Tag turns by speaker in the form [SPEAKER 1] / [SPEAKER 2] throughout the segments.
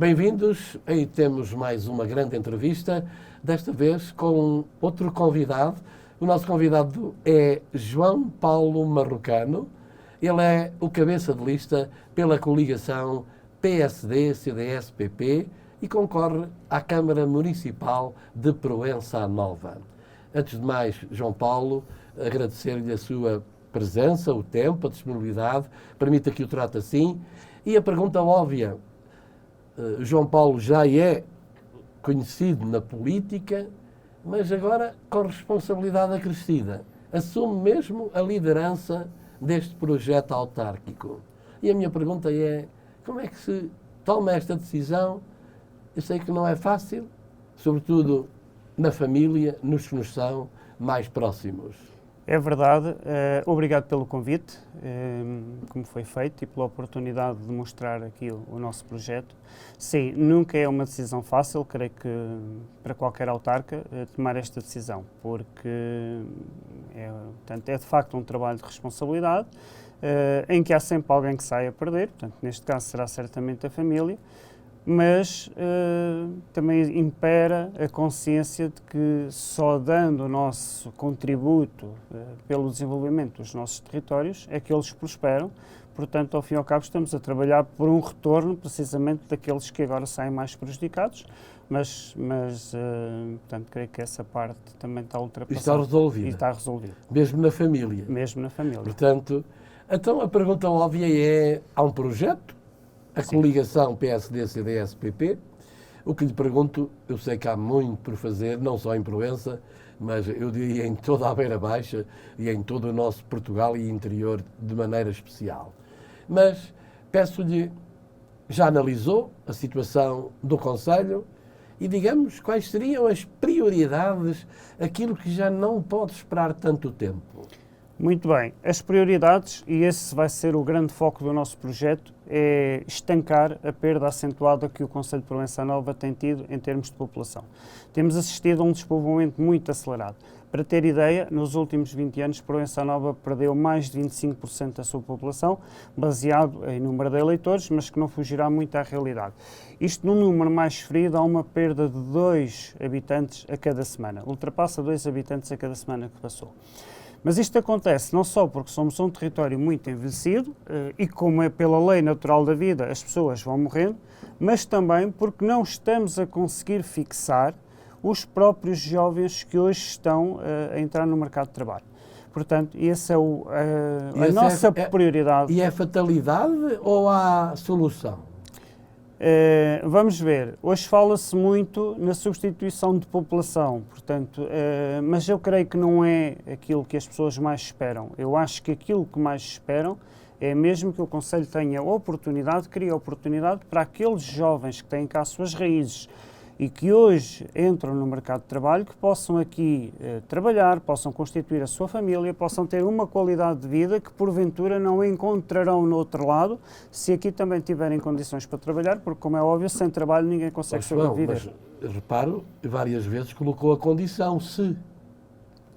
[SPEAKER 1] Bem-vindos, aí temos mais uma grande entrevista, desta vez com outro convidado. O nosso convidado é João Paulo Marrocano. Ele é o cabeça de lista pela coligação PSD-CDS-PP e concorre à Câmara Municipal de Proença Nova. Antes de mais, João Paulo, agradecer-lhe a sua presença, o tempo, a disponibilidade, permita que o trate assim. E a pergunta óbvia, João Paulo já é conhecido na política, mas agora com responsabilidade acrescida. Assume mesmo a liderança deste projeto autárquico. E a minha pergunta é, como é que se toma esta decisão? Eu sei que não é fácil, sobretudo na família, nos que nos são mais próximos.
[SPEAKER 2] É verdade. Obrigado pelo convite, como foi feito, e pela oportunidade de mostrar aqui o nosso projeto. Sim, nunca é uma decisão fácil, creio que para qualquer autarca, tomar esta decisão, porque portanto, é de facto um trabalho de responsabilidade, em que há sempre alguém que sai a perder, portanto, neste caso será certamente a família, mas também impera a consciência de que só dando o nosso contributo pelo desenvolvimento dos nossos territórios é que eles prosperam. Portanto, ao fim e ao cabo, estamos a trabalhar por um retorno precisamente daqueles que agora saem mais prejudicados, mas portanto, creio que essa parte também está ultrapassada.
[SPEAKER 1] Está resolvida.
[SPEAKER 2] E está resolvida.
[SPEAKER 1] Mesmo na família.
[SPEAKER 2] Mesmo na família.
[SPEAKER 1] Portanto, então a pergunta óbvia é, há um projeto? A coligação PSD-CDS-PP, o que lhe pergunto, eu sei que há muito por fazer, não só em Proença, mas eu diria em toda a Beira Baixa e em todo o nosso Portugal e interior de maneira especial. Mas peço-lhe, já analisou a situação do Conselho e digamos quais seriam as prioridades, aquilo que já não pode esperar tanto tempo?
[SPEAKER 2] Muito bem. As prioridades, e esse vai ser o grande foco do nosso projeto, é estancar a perda acentuada que o Concelho de Proença Nova tem tido em termos de população. Temos assistido a um despovoamento muito acelerado. Para ter ideia, nos últimos 20 anos, Proença Nova perdeu mais de 25% da sua população, baseado em número de eleitores, mas que não fugirá muito à realidade. Isto, num número mais frio, dá uma perda de 2 habitantes a cada semana. Ultrapassa 2 habitantes a cada semana que passou. Mas isto acontece não só porque somos um território muito envelhecido e como é pela lei natural da vida as pessoas vão morrendo, mas também porque não estamos a conseguir fixar os próprios jovens que hoje estão a entrar no mercado de trabalho. Portanto, essa é a nossa prioridade.
[SPEAKER 1] E é fatalidade ou há solução?
[SPEAKER 2] Vamos ver, hoje fala-se muito na substituição de população, portanto, mas eu creio que não é aquilo que as pessoas mais esperam. Eu acho que aquilo que mais esperam é mesmo que o Concelho tenha oportunidade, crie oportunidade para aqueles jovens que têm cá as suas raízes e que hoje entram no mercado de trabalho, que possam aqui trabalhar, possam constituir a sua família, possam ter uma qualidade de vida que porventura não encontrarão no outro lado, se aqui também tiverem condições para trabalhar, porque como é óbvio, sem trabalho ninguém consegue sobreviver.
[SPEAKER 1] Mas reparo, várias vezes colocou a condição, se.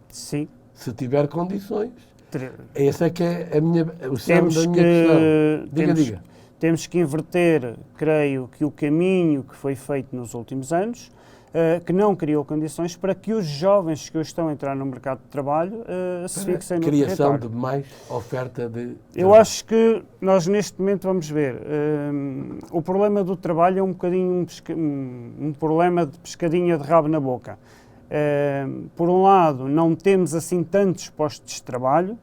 [SPEAKER 2] Sim.
[SPEAKER 1] Se tiver condições. Essa é que é o centro da minha questão. Diga.
[SPEAKER 2] Temos que inverter, creio, que o caminho que foi feito nos últimos anos, que não criou condições para que os jovens que hoje estão a entrar no mercado de trabalho se fixem no território.
[SPEAKER 1] Criação de mais oferta de...
[SPEAKER 2] Eu acho que nós neste momento vamos ver, o problema do trabalho é um bocadinho um problema de pescadinha de rabo na boca. Por um lado, não temos assim tantos postos de trabalho,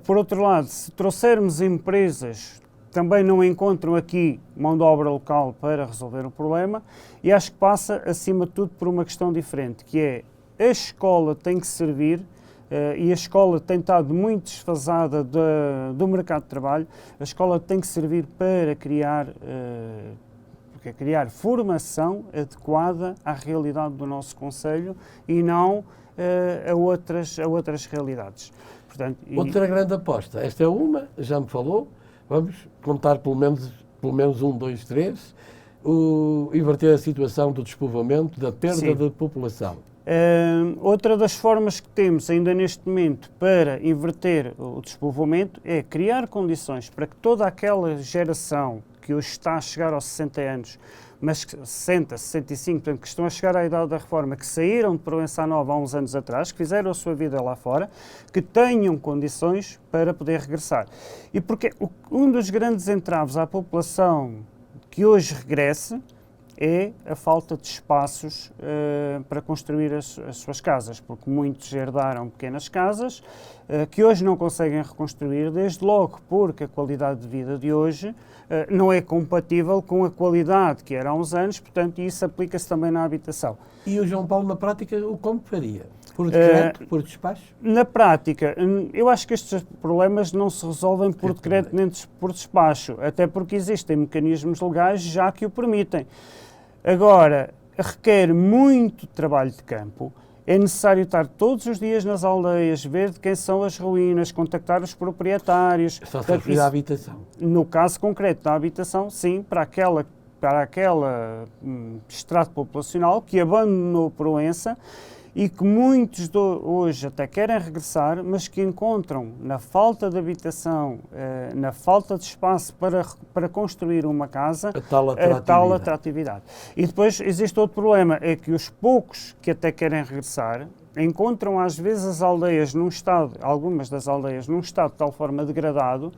[SPEAKER 2] por outro lado, se trouxermos empresas também não encontram aqui mão de obra local para resolver o problema e acho que passa, acima de tudo, por uma questão diferente, que é a escola tem que servir, e a escola tem estado muito desfasada do mercado de trabalho, a escola tem que servir para criar formação adequada à realidade do nosso concelho e não a outras realidades. Portanto,
[SPEAKER 1] outra grande aposta, esta é uma, já me falou, vamos contar pelo menos 1, 2, 3, inverter a situação do despovoamento, da perda de população.
[SPEAKER 2] Outra das formas que temos ainda neste momento para inverter o despovoamento é criar condições para que toda aquela geração que hoje está a chegar aos 60 anos mas 60, 65, portanto, que estão a chegar à idade da reforma, que saíram de Proença Nova há uns anos atrás, que fizeram a sua vida lá fora, que tenham condições para poder regressar. E porque um dos grandes entraves à população que hoje regresse é a falta de espaços para construir as suas casas, porque muitos herdaram pequenas casas que hoje não conseguem reconstruir, desde logo porque a qualidade de vida de hoje não é compatível com a qualidade que era há uns anos, portanto, isso aplica-se também na habitação.
[SPEAKER 1] E o João Paulo, na prática, como faria? Por decreto, por despacho?
[SPEAKER 2] Na prática, eu acho que estes problemas não se resolvem por decreto nem por despacho, até porque existem mecanismos legais já que o permitem. Agora, requer muito trabalho de campo, é necessário estar todos os dias nas aldeias, ver de quem são as ruínas, contactar os proprietários.
[SPEAKER 1] Só se referir à habitação.
[SPEAKER 2] No caso concreto da habitação, sim, para aquela extrato populacional que abandonou Proença e que muitos hoje até querem regressar, mas que encontram na falta de habitação, na falta de espaço para construir uma casa, a tal atratividade. E depois existe outro problema, é que os poucos que até querem regressar encontram às vezes as aldeias num estado, algumas das aldeias num estado de tal forma degradado,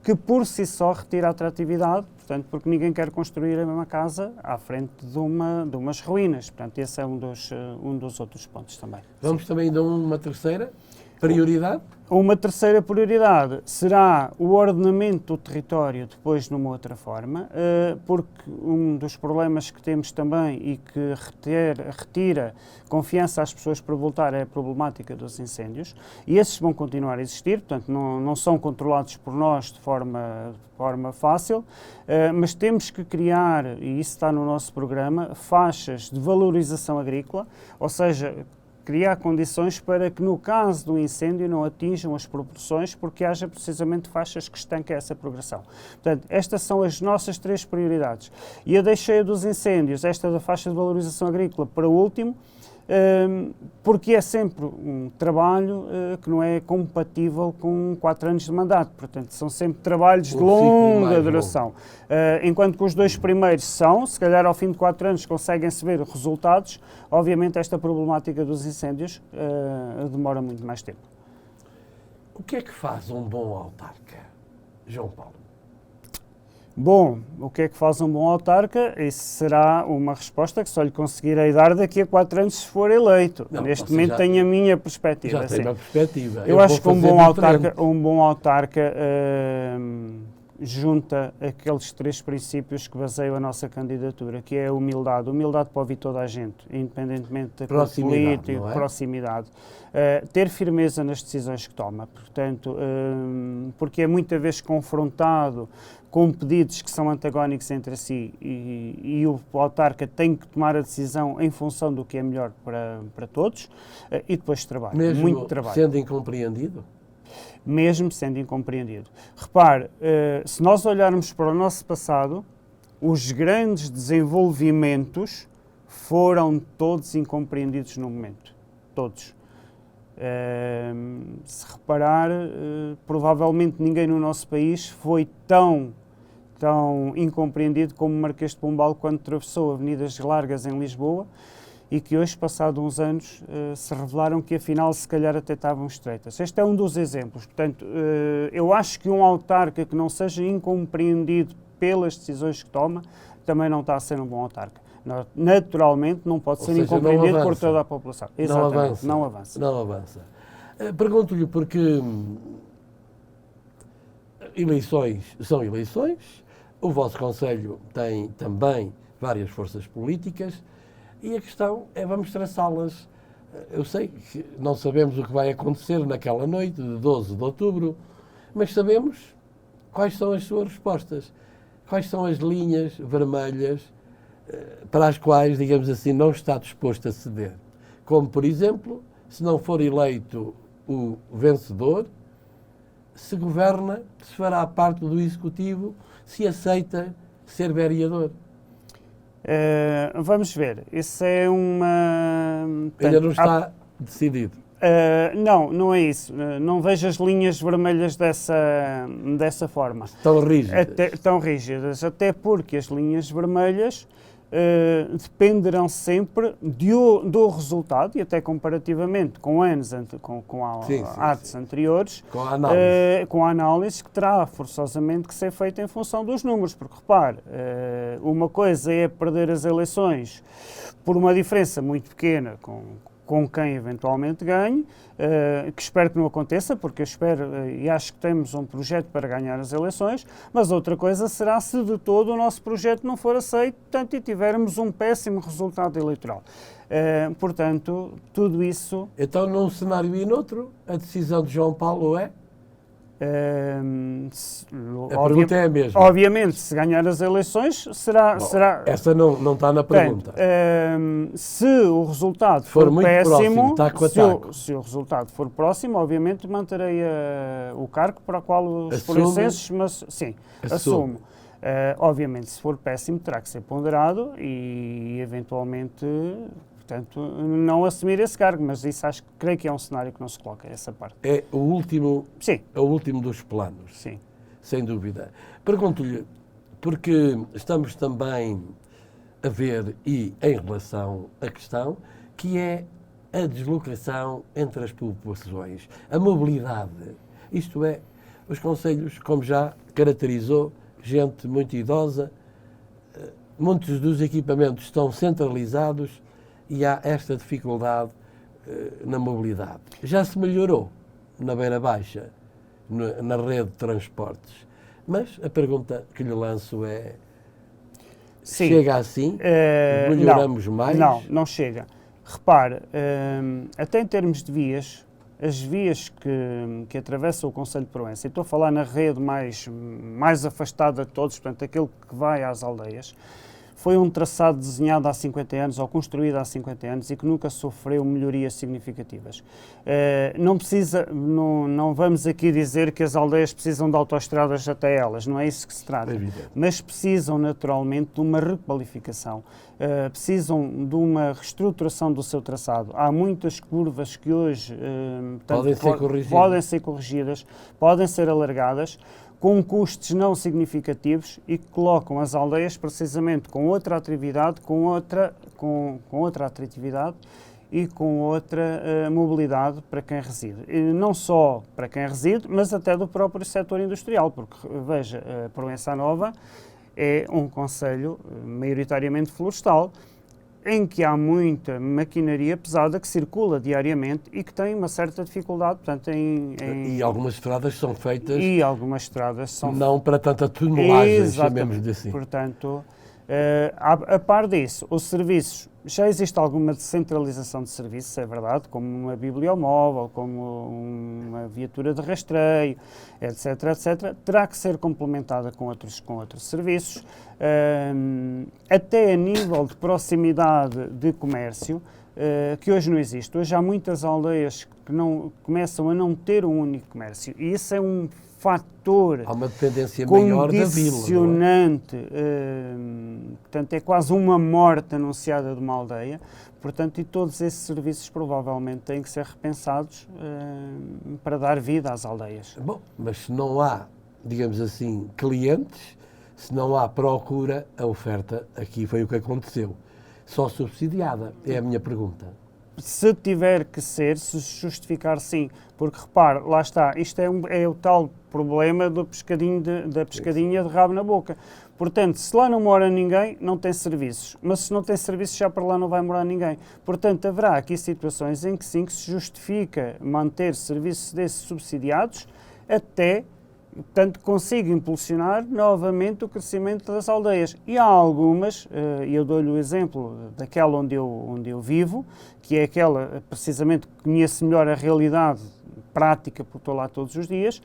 [SPEAKER 2] que por si só retira a atratividade, portanto, porque ninguém quer construir a mesma casa à frente de umas ruínas. Portanto, esse é um dos outros pontos também.
[SPEAKER 1] Vamos também dar uma terceira prioridade?
[SPEAKER 2] Uma terceira prioridade será o ordenamento do território depois numa outra forma, porque um dos problemas que temos também e que retira confiança às pessoas para voltar é a problemática dos incêndios, e esses vão continuar a existir, portanto não são controlados por nós de forma fácil, mas temos que criar, e isso está no nosso programa, faixas de valorização agrícola, ou seja, criar condições para que, no caso do incêndio, não atinjam as proporções, porque haja precisamente faixas que estanquem essa progressão. Portanto, estas são as nossas 3 prioridades. E eu deixei a dos incêndios, esta da faixa de valorização agrícola, para o último, porque é sempre um trabalho que não é compatível com 4 anos de mandato. Portanto, são sempre trabalhos de longa duração. Enquanto que os 2 primeiros se calhar ao fim de 4 anos conseguem-se ver resultados, obviamente esta problemática dos incêndios demora muito mais tempo.
[SPEAKER 1] O que é que faz um bom autarca, João Paulo?
[SPEAKER 2] Bom, o que é que faz um bom autarca? Isso será uma resposta que só lhe conseguirei dar daqui a 4 anos se for eleito.
[SPEAKER 1] Não,
[SPEAKER 2] neste momento tenho a minha perspectiva.
[SPEAKER 1] Já tem uma perspectiva.
[SPEAKER 2] Eu acho que um bom autarca junta aqueles 3 princípios que baseiam a nossa candidatura, que é a humildade. Humildade para ouvir toda a gente, independentemente da cor política, proximidade. Ter firmeza nas decisões que toma, portanto, porque é muitas vezes confrontado com pedidos que são antagónicos entre si e o autarca tem que tomar a decisão em função do que é melhor para todos e depois trabalho,
[SPEAKER 1] mesmo
[SPEAKER 2] muito trabalho.
[SPEAKER 1] Sendo incompreendido?
[SPEAKER 2] Mesmo sendo incompreendido. Repare, se nós olharmos para o nosso passado, os grandes desenvolvimentos foram todos incompreendidos no momento. Todos. Se reparar, provavelmente ninguém no nosso país foi tão incompreendido como o Marquês de Pombal quando atravessou avenidas largas em Lisboa e que hoje, passados uns anos, se revelaram que afinal se calhar até estavam estreitas. Este é um dos exemplos. Portanto, eu acho que um autarca que não seja incompreendido pelas decisões que toma também não está a ser um bom autarca. Naturalmente não pode ser incompreendido por toda a população. Exatamente, não avança.
[SPEAKER 1] Não avança. Pergunto-lhe porque eleições são eleições, o vosso Conselho tem também várias forças políticas e a questão é vamos traçá-las. Eu sei que não sabemos o que vai acontecer naquela noite de 12 de outubro, mas sabemos quais são as suas respostas, quais são as linhas vermelhas para as quais, digamos assim, não está disposto a ceder. Como, por exemplo, se não for eleito o vencedor, se governa, se fará parte do Executivo, se aceita ser vereador.
[SPEAKER 2] Vamos ver, isso é uma...
[SPEAKER 1] Ainda não está decidido.
[SPEAKER 2] Não é isso. Não vejo as linhas vermelhas dessa forma.
[SPEAKER 1] Tão rígidas.
[SPEAKER 2] Tão rígidas, até porque as linhas vermelhas dependerão sempre do resultado, e até comparativamente com anos, com atos anteriores, com a análise que terá forçosamente que ser feita em função dos números, porque repare, uma coisa é perder as eleições por uma diferença muito pequena com quem eventualmente ganhe, que espero que não aconteça, porque eu espero e acho que temos um projeto para ganhar as eleições, mas outra coisa será se de todo o nosso projeto não for aceito, portanto, e tivermos um péssimo resultado eleitoral. Portanto, tudo isso...
[SPEAKER 1] Então, num cenário e noutro, a decisão de João Paulo é? A pergunta é a mesma.
[SPEAKER 2] Obviamente, se ganhar as eleições, será...
[SPEAKER 1] Essa não está na pergunta.
[SPEAKER 2] Se o resultado for
[SPEAKER 1] muito
[SPEAKER 2] péssimo,
[SPEAKER 1] próximo, taco a taco.
[SPEAKER 2] Se o resultado for próximo, obviamente manterei o cargo para o qual os
[SPEAKER 1] Assume,
[SPEAKER 2] polenses, mas sim, assumo. Obviamente, se for péssimo, terá que ser ponderado e eventualmente... Portanto, não assumir esse cargo, mas isso creio que é um cenário que não se coloca, essa parte.
[SPEAKER 1] É o último,
[SPEAKER 2] sim.
[SPEAKER 1] É o último dos planos,
[SPEAKER 2] sim.
[SPEAKER 1] Sem dúvida. Pergunto-lhe, porque estamos também a ver, e em relação à questão, que é a deslocação entre as populações, a mobilidade. Isto é, os concelhos, como já caracterizou, gente muito idosa, muitos dos equipamentos estão centralizados, e há esta dificuldade na mobilidade. Já se melhorou na Beira Baixa, na rede de transportes, mas a pergunta que lhe lanço é,
[SPEAKER 2] sim.
[SPEAKER 1] Chega assim? Melhoramos mais?
[SPEAKER 2] Não chega. Repare, até em termos de vias, as vias que atravessam o concelho de Proença, e estou a falar na rede mais afastada de todos, portanto, aquele que vai às aldeias, foi um traçado desenhado há 50 anos ou construído há 50 anos e que nunca sofreu melhorias significativas. Não vamos aqui dizer que as aldeias precisam de autoestradas até elas, não é isso que se trata. Mas precisam naturalmente de uma requalificação, precisam de uma reestruturação do seu traçado. Há muitas curvas que hoje podem ser corrigidas, podem ser alargadas, com custos não significativos e que colocam as aldeias precisamente com outra atividade, com outra atratividade e com outra mobilidade para quem reside. E não só para quem reside, mas até do próprio setor industrial, porque, veja, Proença Nova é um concelho maioritariamente florestal, em que há muita maquinaria pesada que circula diariamente e que tem uma certa dificuldade, portanto,
[SPEAKER 1] E algumas estradas são feitas...
[SPEAKER 2] E algumas estradas são...
[SPEAKER 1] Não para tanta tonelagem, chamemos-lhe assim.
[SPEAKER 2] Portanto, a par disso, os serviços, já existe alguma descentralização de serviços, é verdade, como uma bibliomóvel, como uma viatura de rastreio, etc., etc., terá que ser complementada com outros serviços, até a nível de proximidade de comércio, que hoje não existe. Hoje há muitas aldeias que começam a não ter um único comércio, e isso é um fator
[SPEAKER 1] há uma dependência maior da vila,
[SPEAKER 2] condicionante, portanto é quase uma morte anunciada de uma aldeia, portanto, e todos esses serviços provavelmente têm que ser repensados para dar vida às aldeias.
[SPEAKER 1] Bom, mas se não há, digamos assim, clientes, se não há procura, a oferta aqui foi o que aconteceu. Só subsidiada, é a minha pergunta.
[SPEAKER 2] Se tiver que ser, se justificar, sim, porque repare, lá está, isto é o tal problema da pescadinha de rabo na boca. Portanto, se lá não mora ninguém, não tem serviços, mas se não tem serviços, já para lá não vai morar ninguém. Portanto, haverá aqui situações em que sim, que se justifica manter serviços desses subsidiados até... Portanto, consigo impulsionar novamente o crescimento das aldeias. E há algumas, e eu dou-lhe o exemplo daquela onde eu vivo, que é aquela, precisamente, que conheço melhor a realidade prática, porque estou lá todos os dias,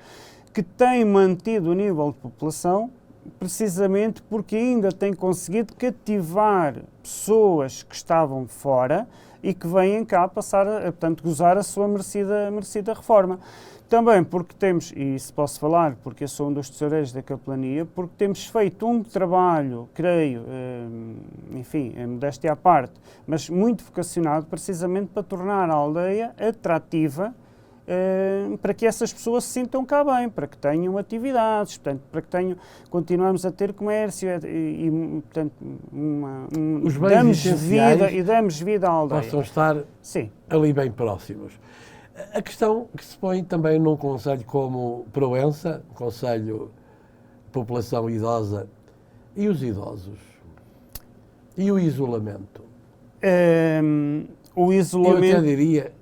[SPEAKER 2] que tem mantido o nível de população, precisamente porque ainda tem conseguido cativar pessoas que estavam fora e que vêm cá passar, portanto, gozar a sua merecida reforma. Também porque temos, e isso posso falar, porque eu sou um dos tesoureiros da capelania, porque temos feito um trabalho, creio, enfim, modéstia à parte, mas muito vocacionado precisamente para tornar a aldeia atrativa para que essas pessoas se sintam cá bem, para que tenham atividades, portanto, para que continuamos a ter comércio portanto,
[SPEAKER 1] os bens
[SPEAKER 2] damos vida à aldeia.
[SPEAKER 1] Possam estar
[SPEAKER 2] Sim.
[SPEAKER 1] ali bem próximos. A questão que se põe também num concelho como Proença, concelho de população idosa, e os idosos? E o isolamento?
[SPEAKER 2] O isolamento...
[SPEAKER 1] Eu até diria,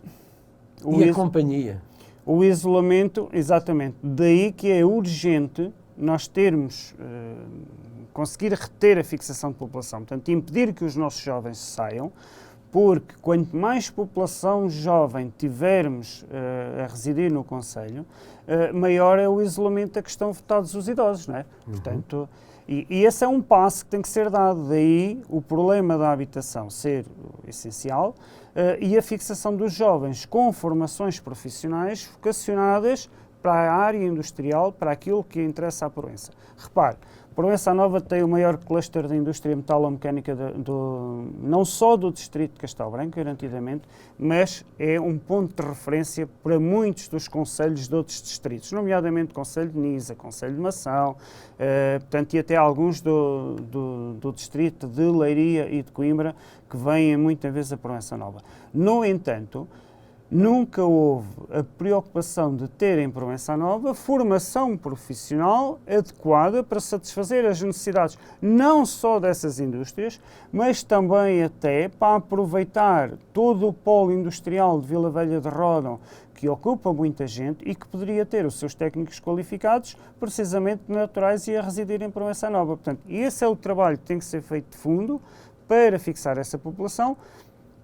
[SPEAKER 1] a companhia?
[SPEAKER 2] O isolamento, exatamente. Daí que é urgente nós conseguir reter a fixação de população. Portanto, impedir que os nossos jovens saiam, porque quanto mais população jovem tivermos a residir no concelho, maior é o isolamento da questão votados os idosos, não é? Portanto, e esse é um passo que tem que ser dado. Daí o problema da habitação ser essencial e a fixação dos jovens com formações profissionais vocacionadas para a área industrial, para aquilo que interessa à Proença. Repare, Proença Nova tem o maior cluster da indústria metalomecânica não só do distrito de Castelo Branco, garantidamente, mas é um ponto de referência para muitos dos concelhos de outros distritos, nomeadamente o Concelho de Nisa, Concelho de Mação, portanto, e até alguns do distrito de Leiria e de Coimbra, que vêm muitas vezes a Proença Nova. No entanto, nunca houve a preocupação de ter em Proença Nova formação profissional adequada para satisfazer as necessidades não só dessas indústrias, mas também até para aproveitar todo o polo industrial de Vila Velha de Ródão, que ocupa muita gente e que poderia ter os seus técnicos qualificados precisamente naturais e a residir em Proença Nova. Portanto, esse é o trabalho que tem que ser feito de fundo para fixar essa população,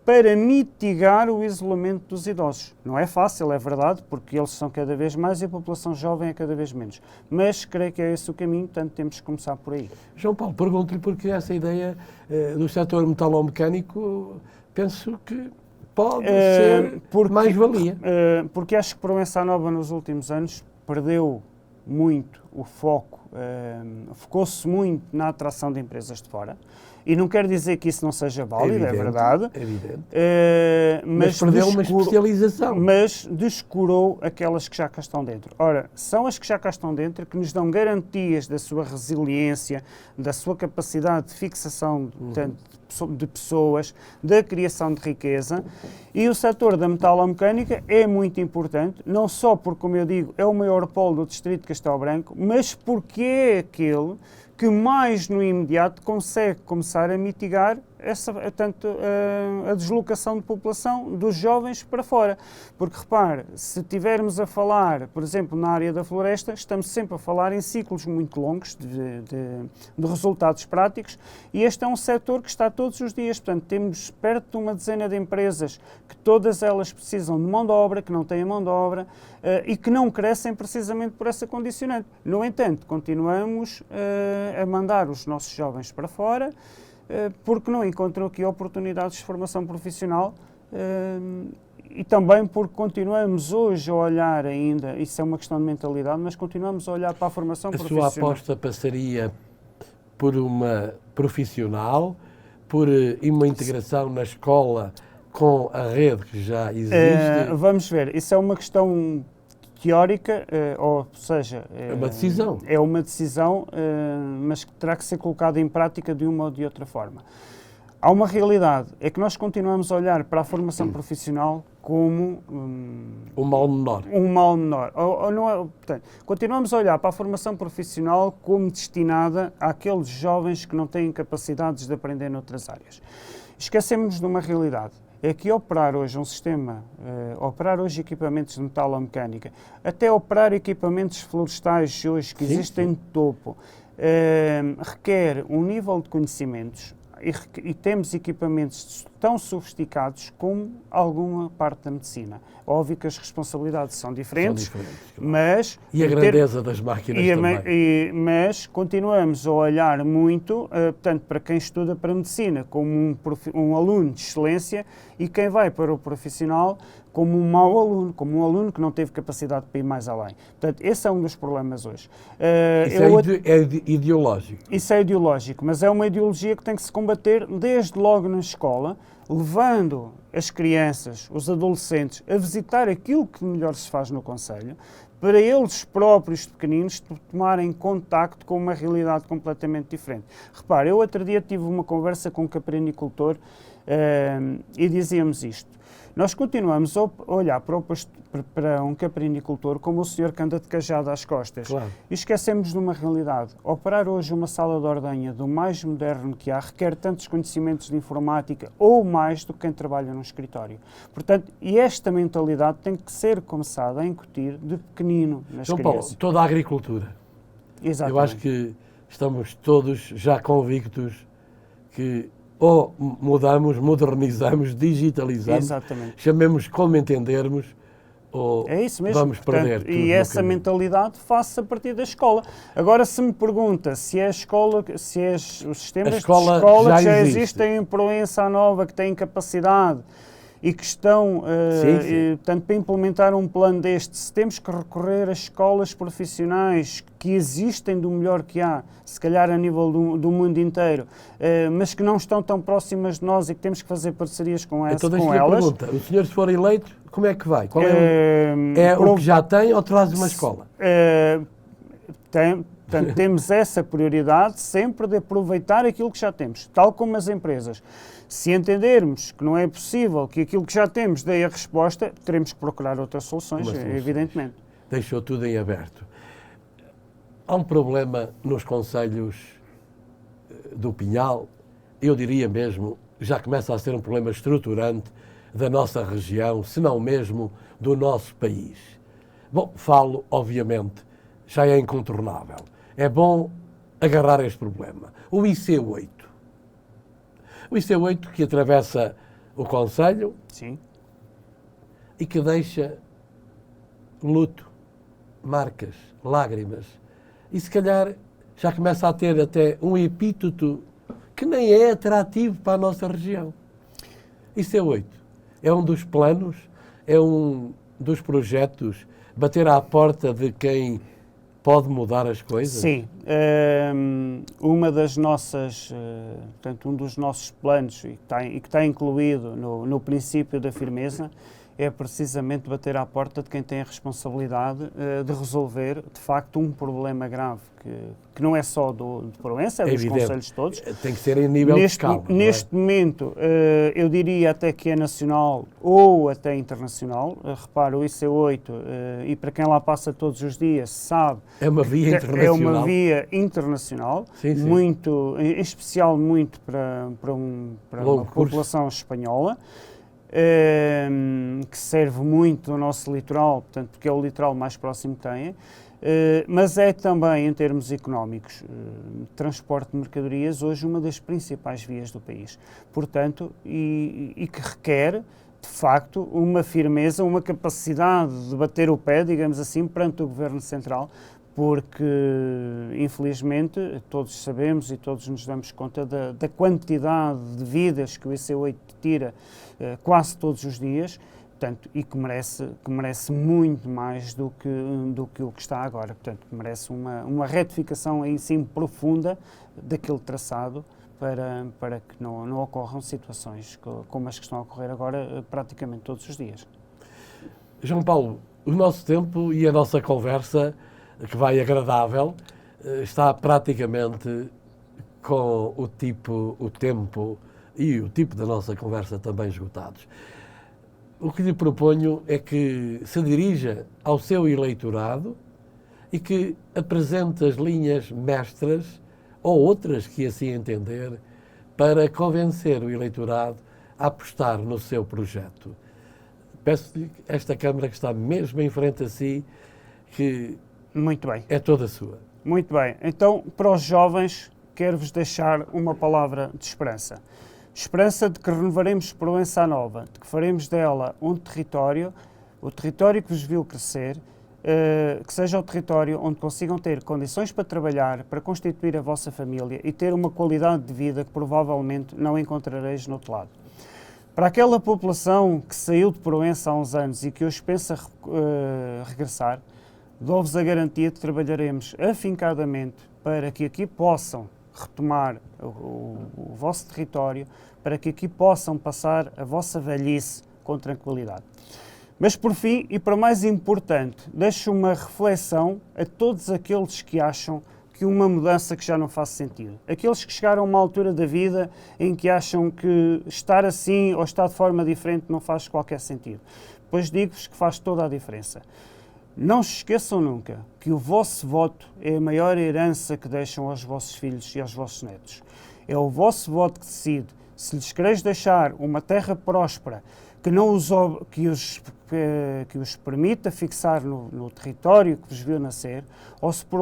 [SPEAKER 2] para mitigar o isolamento dos idosos. Não é fácil, é verdade, porque eles são cada vez mais e a população jovem é cada vez menos. Mas creio que é esse o caminho, portanto temos que começar por aí.
[SPEAKER 1] João Paulo, pergunto-lhe porque essa ideia do setor metalomecânico, penso que pode ser mais-valia.
[SPEAKER 2] Porque acho que Proença Nova nos últimos anos perdeu muito o foco, focou-se muito na atração de empresas de fora. E não quer dizer que isso não seja válido, é verdade.
[SPEAKER 1] Evidente.
[SPEAKER 2] Mas
[SPEAKER 1] perdeu uma especialização.
[SPEAKER 2] Mas descurou aquelas que já cá estão dentro. Ora, são as que já cá estão dentro que nos dão garantias da sua resiliência, da sua capacidade de fixação de pessoas, da criação de riqueza. E o setor da metalomecânica é muito importante, não só porque, como eu digo, é o maior polo do distrito de Castelo Branco, mas porque é aquele que mais no imediato consegue começar a mitigar a deslocação de população dos jovens para fora. Porque, repare, se estivermos a falar, por exemplo, na área da floresta, estamos sempre a falar em ciclos muito longos de resultados práticos e este é um setor que está todos os dias. Portanto, temos perto de uma dezena de empresas que todas elas precisam de mão de obra, que não têm mão de obra e que não crescem precisamente por essa condicionante. No entanto, continuamos a mandar os nossos jovens para fora, porque não encontram aqui oportunidades de formação profissional e também porque continuamos hoje a olhar ainda, isso é uma questão de mentalidade, mas continuamos a olhar para a formação profissional.
[SPEAKER 1] A sua aposta passaria por uma profissional, por uma integração na escola com a rede que já existe?
[SPEAKER 2] Vamos ver, isso é uma questão teórica, ou seja,
[SPEAKER 1] é uma decisão.
[SPEAKER 2] É uma decisão, mas que terá que ser colocada em prática de uma ou de outra forma. Há uma realidade, é que nós continuamos a olhar para a formação profissional como
[SPEAKER 1] um mal menor.
[SPEAKER 2] Um mal menor. Portanto, continuamos a olhar para a formação profissional como destinada àqueles jovens que não têm capacidades de aprender noutras áreas. Esquecemos de uma realidade. É que operar hoje um sistema, operar hoje equipamentos de metalomecânica, até operar equipamentos florestais hoje que existem de topo, requer um nível de conhecimentos e temos equipamentos tão sofisticados como alguma parte da medicina. Óbvio que as responsabilidades são diferentes
[SPEAKER 1] claro.
[SPEAKER 2] Mas...
[SPEAKER 1] E a grandeza das máquinas também.
[SPEAKER 2] Mas continuamos a olhar muito, portanto, para quem estuda para medicina, como um aluno de excelência e quem vai para o profissional como um mau aluno, como um aluno que não teve capacidade para ir mais além. Portanto, esse é um dos problemas hoje.
[SPEAKER 1] Isso é ideológico.
[SPEAKER 2] Isso é ideológico, mas é uma ideologia que tem que se combater desde logo na escola, levando as crianças, os adolescentes, a visitar aquilo que melhor se faz no concelho, para eles próprios pequeninos tomarem contacto com uma realidade completamente diferente. Repare, eu outro dia tive uma conversa com um caprinicultor e dizíamos isto. Nós continuamos a olhar para um caprinicultor como o senhor que anda de cajado às costas.
[SPEAKER 1] Claro.
[SPEAKER 2] E esquecemos de uma realidade. Operar hoje uma sala de ordenha do mais moderno que há requer tantos conhecimentos de informática ou mais do que quem trabalha num escritório. Portanto, e esta mentalidade tem que ser começada a incutir de pequenino nas
[SPEAKER 1] João
[SPEAKER 2] crianças.
[SPEAKER 1] Paulo, toda a agricultura.
[SPEAKER 2] Exatamente.
[SPEAKER 1] Eu acho que estamos todos já convictos que ou mudamos, modernizamos, digitalizamos,
[SPEAKER 2] Exatamente.
[SPEAKER 1] chamemos como entendermos, ou
[SPEAKER 2] É isso mesmo.
[SPEAKER 1] vamos perder tudo
[SPEAKER 2] E
[SPEAKER 1] no
[SPEAKER 2] essa
[SPEAKER 1] caminho.
[SPEAKER 2] mentalidade faz-se a partir da escola. Agora, se me pergunta se é a escola, se é os sistemas
[SPEAKER 1] A escola
[SPEAKER 2] de escola
[SPEAKER 1] já
[SPEAKER 2] que já
[SPEAKER 1] existe.
[SPEAKER 2] existem em Proença Nova, que têm capacidade e que estão, portanto, para implementar um plano deste, se temos que recorrer a escolas profissionais que existem do melhor que há, se calhar a nível do mundo inteiro, mas que não estão tão próximas de nós e que temos que fazer parcerias com,
[SPEAKER 1] Então
[SPEAKER 2] com
[SPEAKER 1] deixa-lhe a
[SPEAKER 2] elas.
[SPEAKER 1] pergunta, o senhor se for eleito, como é que vai? Qual é o que já tem ou traz uma escola?
[SPEAKER 2] Portanto, temos essa prioridade sempre de aproveitar aquilo que já temos, tal como as empresas. Se entendermos que não é possível que aquilo que já temos dê a resposta, teremos que procurar outras soluções, evidentemente.
[SPEAKER 1] Deixou tudo em aberto. Há um problema nos concelhos do Pinhal, eu diria mesmo, já começa a ser um problema estruturante da nossa região, se não mesmo do nosso país. Bom, falo, obviamente, já é incontornável. É bom agarrar este problema. O IC8. O IC8 que atravessa o concelho.
[SPEAKER 2] Sim.
[SPEAKER 1] E que deixa luto, marcas, lágrimas. E se calhar já começa a ter até um epíteto que nem é atrativo para a nossa região. IC8 é um dos planos, é um dos projetos, bater à porta de quem pode mudar as coisas?
[SPEAKER 2] Sim. Uma das nossas, portanto, um dos nossos planos, e que está incluído no princípio da firmeza, é precisamente bater à porta de quem tem a responsabilidade de resolver, de facto, um problema grave, que não é só de Proença, é dos concelhos todos.
[SPEAKER 1] Tem que ser em nível de escala.
[SPEAKER 2] Neste momento, eu diria até que é nacional ou até internacional. Repara, o IC8, e para quem lá passa todos os dias, sabe...
[SPEAKER 1] É uma via internacional.
[SPEAKER 2] É uma via internacional,
[SPEAKER 1] sim, sim.
[SPEAKER 2] Muito, em especial muito para uma população espanhola. Que serve muito do nosso litoral, portanto, porque é o litoral mais próximo que tem, mas é também, em termos económicos, transporte de mercadorias, hoje uma das principais vias do país. Portanto, e que requer, de facto, uma firmeza, uma capacidade de bater o pé, digamos assim, perante o Governo Central, porque, infelizmente, todos sabemos e todos nos damos conta da quantidade de vidas que o IC8 tira quase todos os dias, portanto, e que merece muito mais do que o que está agora. Portanto, merece uma retificação aí sim profunda daquele traçado para que não ocorram situações como as que estão a ocorrer agora praticamente todos os dias.
[SPEAKER 1] João Paulo, o nosso tempo e a nossa conversa, que vai agradável, está praticamente com o tempo e o tipo da nossa conversa também esgotados. O que lhe proponho é que se dirija ao seu eleitorado e que apresente as linhas mestras ou outras que assim entender para convencer o eleitorado a apostar no seu projeto. Peço-lhe esta Câmara que está mesmo em frente a si, que
[SPEAKER 2] muito bem.
[SPEAKER 1] É toda sua.
[SPEAKER 2] Muito bem. Então, para os jovens, quero-vos deixar uma palavra de esperança. Esperança de que renovaremos Proença Nova, de que faremos dela um território, o território que vos viu crescer, que seja o território onde consigam ter condições para trabalhar, para constituir a vossa família e ter uma qualidade de vida que provavelmente não encontrareis no outro lado. Para aquela população que saiu de Proença há uns anos e que hoje pensa regressar, dou-vos a garantia de que trabalharemos afincadamente para que aqui possam retomar o vosso território, para que aqui possam passar a vossa velhice com tranquilidade. Mas por fim, e para mais importante, deixo uma reflexão a todos aqueles que acham que uma mudança que já não faz sentido. Aqueles que chegaram a uma altura da vida em que acham que estar assim ou estar de forma diferente não faz qualquer sentido. Pois digo-vos que faz toda a diferença. Não se esqueçam nunca que o vosso voto é a maior herança que deixam aos vossos filhos e aos vossos netos. É o vosso voto que decide se lhes quereis deixar uma terra próspera que os permita fixar no território que vos viu nascer, ou se por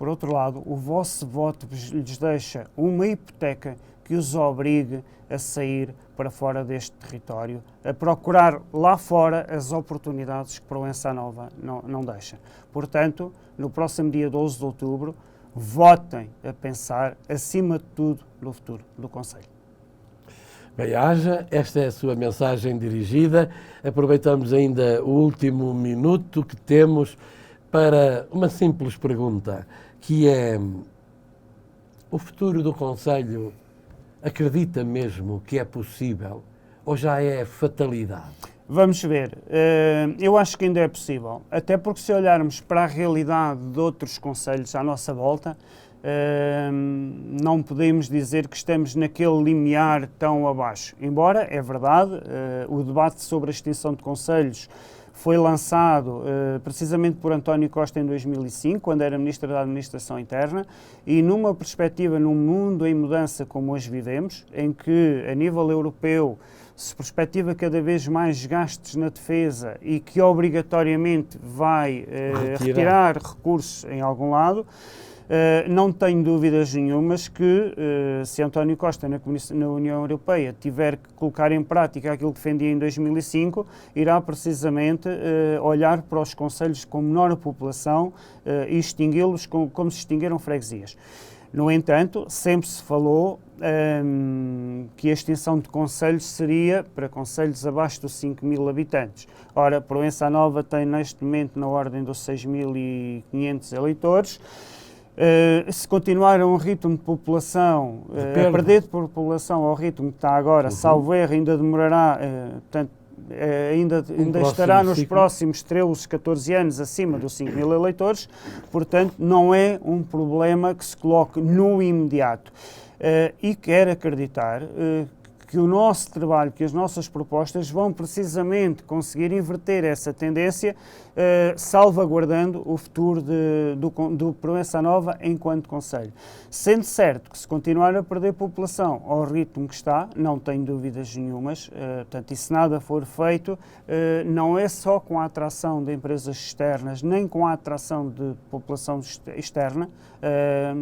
[SPEAKER 2] outro lado, o vosso voto lhes deixa uma hipoteca que os obrigue a sair para fora deste território, a procurar lá fora as oportunidades que Proença Nova não deixa. Portanto, no próximo dia 12 de outubro, votem a pensar, acima de tudo, no futuro do Conselho.
[SPEAKER 1] Bem-aja, esta é a sua mensagem dirigida. Aproveitamos ainda o último minuto que temos para uma simples pergunta, que é: o futuro do Conselho acredita mesmo que é possível ou já é fatalidade?
[SPEAKER 2] Vamos ver. Eu acho que ainda é possível, até porque se olharmos para a realidade de outros concelhos à nossa volta, não podemos dizer que estamos naquele limiar tão abaixo. Embora, é verdade, o debate sobre a extinção de concelhos foi lançado precisamente por António Costa em 2005, quando era Ministro da Administração Interna, e numa perspectiva, num mundo em mudança como hoje vivemos, em que, a nível europeu, se perspectiva cada vez mais gastos na defesa e que obrigatoriamente vai retirar recursos em algum lado, não tenho dúvidas nenhumas que, se António Costa na União Europeia tiver que colocar em prática aquilo que defendia em 2005, irá precisamente olhar para os concelhos com menor população e extingui-los como se extinguiram freguesias. No entanto, sempre se falou que a extinção de concelhos seria para concelhos abaixo dos 5.000 habitantes. Ora, Proença Nova tem neste momento na ordem dos 6.500 eleitores. Se continuar a um ritmo de população, a perder de população ao ritmo que está agora, salvo erro, ainda demorará, portanto, ainda estará nos próximos 13, 14 anos acima dos 5.000 eleitores, portanto, não é um problema que se coloque no imediato. E quero acreditar que o nosso trabalho, que as nossas propostas vão precisamente conseguir inverter essa tendência, salvaguardando o futuro do Proença Nova enquanto Conselho. Sendo certo que se continuar a perder população ao ritmo que está, não tenho dúvidas nenhumas, portanto, e se nada for feito, não é só com a atração de empresas externas, nem com a atração de população externa,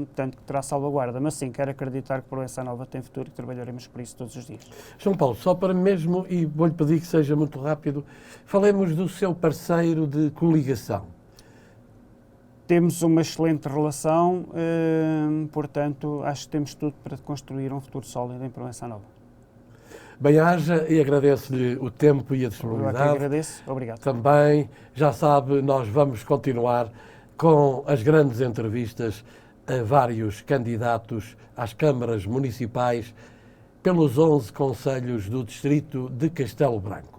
[SPEAKER 2] portanto, que terá salvaguarda. Mas sim, quero acreditar que Proença Nova tem futuro e trabalharemos por isso todos os dias.
[SPEAKER 1] João Paulo, só para mesmo, e vou-lhe pedir que seja muito rápido, falemos do seu parceiro de coligação.
[SPEAKER 2] Temos uma excelente relação, portanto, acho que temos tudo para construir um futuro sólido em Proença Nova.
[SPEAKER 1] Bem-aja e agradeço-lhe o tempo e a disponibilidade.
[SPEAKER 2] Eu aqui agradeço, obrigado.
[SPEAKER 1] Também, já sabe, nós vamos continuar com as grandes entrevistas a vários candidatos às câmaras municipais pelos 11 concelhos do distrito de Castelo Branco.